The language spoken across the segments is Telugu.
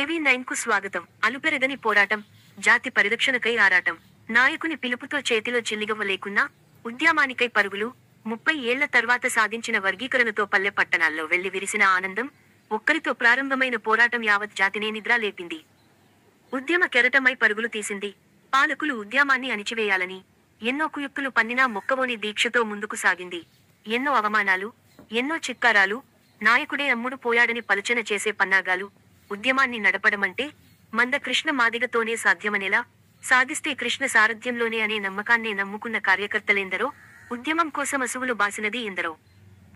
KV9 కు స్వాగతం. అలుపెరగని పోరాటం, జాతి పరిరక్షణకై ఆరాటం. నాయకుని పిలుపుతో చేతిలో చిల్లిగవ్వ లేకున్నా, ఉద్యమానికై పరుగులు, 30 ఏళ్ల తర్వాత సాధించిన వర్గీకరణతో పల్లె పట్టణాల్లో వెళ్లి విరిసిన ఆనందం, ఒక్కరితో ప్రారంభమైన పోరాటం యావత్ జాతినే నిద్ర లేపింది. ఉద్యమ కెరటమై పరుగులు తీసింది. పాలకులు ఉద్యమాన్ని అణిచివేయాలని, ఎన్నో కుయుక్తులు పన్నినా మొక్కవోని దీక్షతో ముందుకు సాగింది. ఎన్నో అవమానాలు, ఎన్నో చిత్కారాలు, నాయకుడే అమ్ముడు పోయాడని పలుచన చేసే పన్నాగాలు. ఉద్యమాన్ని నడపడమంటే మందకృష్ణ మాదిగతోనే సాధ్యమనేలా, సాధిస్తే కృష్ణ సారథ్యంలోనే అనే నమ్మకాన్నే నమ్ముకున్న కార్యకర్తలెందరో, ఉద్యమం కోసం అసువులు బాసినది ఎందరో.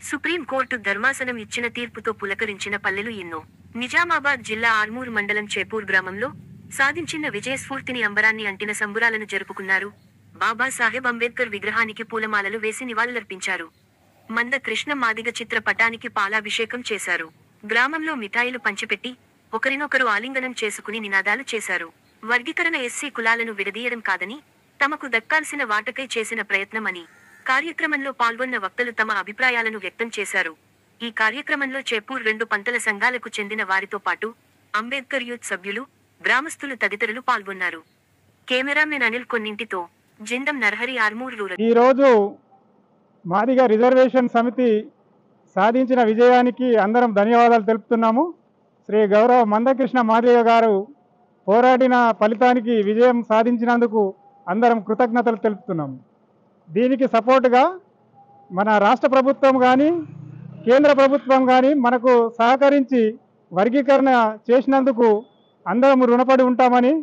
సుప్రీం కోర్టు ధర్మాసనం ఇచ్చిన తీర్పుతో పులకరించిన పల్లెలు ఎన్నో. నిజామాబాద్ జిల్లా ఆర్మూర్ మండలం చేపూర్ గ్రామంలో సాధించిన విజయస్ఫూర్తిని అంబరాన్ని అంటిన సంబురాలను జరుపుకున్నారు. బాబాసాహెబ్ అంబేద్కర్ విగ్రహానికి పూలమాలలు వేసి నివాళులర్పించారు. మందకృష్ణ మాదిగ చిత్ర పటానికి పాలాభిషేకం చేశారు. గ్రామంలో మిఠాయిలు పంచిపెట్టి ఒకరినొకరు ఆలింగనం చేసుకుని నినాదాలు చేశారు. వర్గీకరణ ఎస్సీ కులాలను విడదీయడం కాదని, తమకు దక్కాల్సిన వాటకై చేసిన ప్రయత్నమని కార్యక్రమంలో పాల్గొన్న వక్తలు తమ అభిప్రాయాలను వ్యక్తం చేశారు. ఈ కార్యక్రమంలో చేపూర్ 2 పంటల సంఘాలకు చెందిన వారితో పాటు అంబేద్కర్ యూత్ సభ్యులు, గ్రామస్తులు తదితరులు పాల్గొన్నారు. కెమెరామెన్ అనిల్ కొన్నింటితో జిందం నర్హరి, ఆర్మూర్ రూరల్. ఈ రోజు మాదిగ రిజర్వేషన్ సమితి సాధించిన విజయానికి అందరం ధన్యవాదాలు తెలుపుతున్నాము. శ్రీ గౌరవ మందకృష్ణ మాదిగ గారు పోరాడిన ఫలితానికి విజయం సాధించినందుకు అందరం కృతజ్ఞతలు తెలుపుతున్నాము. దీనికి సపోర్టుగా మన రాష్ట్ర ప్రభుత్వం కానీ, కేంద్ర ప్రభుత్వం కానీ మనకు సహకరించి వర్గీకరణ చేసినందుకు అందరం రుణపడి ఉంటామని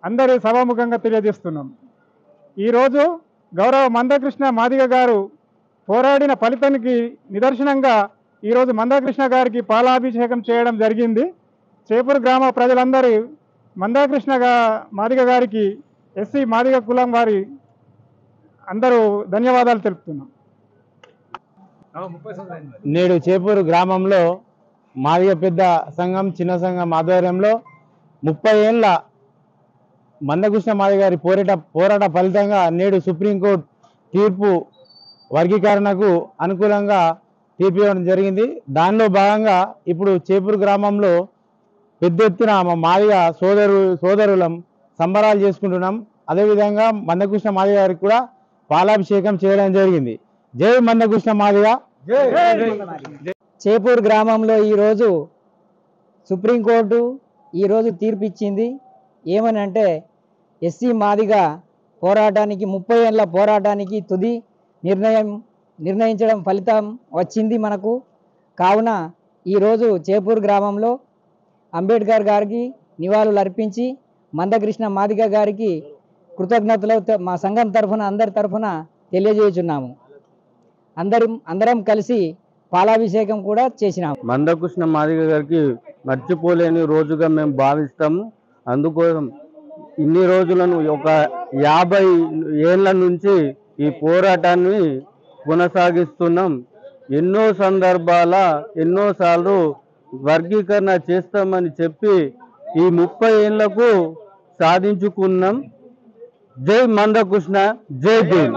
అందరి సభాముఖంగా తెలియజేస్తున్నాం. ఈరోజు గౌరవ మందకృష్ణ మాదిగ గారు పోరాడిన ఫలితానికి నిదర్శనంగా ఈరోజు మందకృష్ణ గారికి పాలాభిషేకం చేయడం జరిగింది. చేపూర్ గ్రామ ప్రజలందరూ మందకృష్ణ మాదిగ గారికి, ఎస్సీ మాదిగ కులం వారి అందరూ ధన్యవాదాలు తెలుపుతున్నాం. నేడు చేపూరు గ్రామంలో మాదిగ పెద్ద సంఘం, చిన్న సంఘం ఆధ్వర్యంలో 30 ఏళ్ల మందకృష్ణ మాదిగ గారి పోరాట ఫలితంగా నేడు సుప్రీంకోర్టు తీర్పు వర్గీకరణకు అనుకూలంగా తీర్పు ఇవ్వడం జరిగింది. దానిలో భాగంగా ఇప్పుడు చేపూరు గ్రామంలో పెద్ద ఎత్తున మాదిగ సోదరులం సంబరాలు చేసుకుంటున్నాం. అదేవిధంగా మందకృష్ణ మాదిగ గారికి కూడా పాలాభిషేకం చేయడం జరిగింది. జై మందకృష్ణ మాదిగ. చేపూర్ గ్రామంలో ఈరోజు సుప్రీంకోర్టు ఈరోజు తీర్పు ఇచ్చింది. ఏమని అంటే, ఎస్సీ మాదిగ పోరాటానికి 30 ఏళ్ల పోరాటానికి తుది నిర్ణయించడం ఫలితం వచ్చింది మనకు. కావున ఈరోజు చేపూర్ గ్రామంలో అంబేద్కర్ గారికి నివాళులు అర్పించి మందకృష్ణ మాదిగ గారికి కృతజ్ఞతలు మా సంఘం తరఫున అందరి తరఫున తెలియజేస్తున్నాము. అందరం కలిసి పాలాభిషేకం కూడా చేసినాము. మందకృష్ణ మాదిగ గారికి మర్చిపోలేని రోజుగా మేము భావిస్తాము. అందుకోసం ఇన్ని రోజులను ఒక 50 ఏళ్ల నుంచి ఈ పోరాటాన్ని కొనసాగిస్తున్నాం. ఎన్నో సందర్భాల ఎన్నోసార్లు వర్గీకరణ చేస్తామని చెప్పి ఈ 30 ఏళ్లకు సాధించుకున్నాం. జై మందకృష్ణ, జై భీమ్.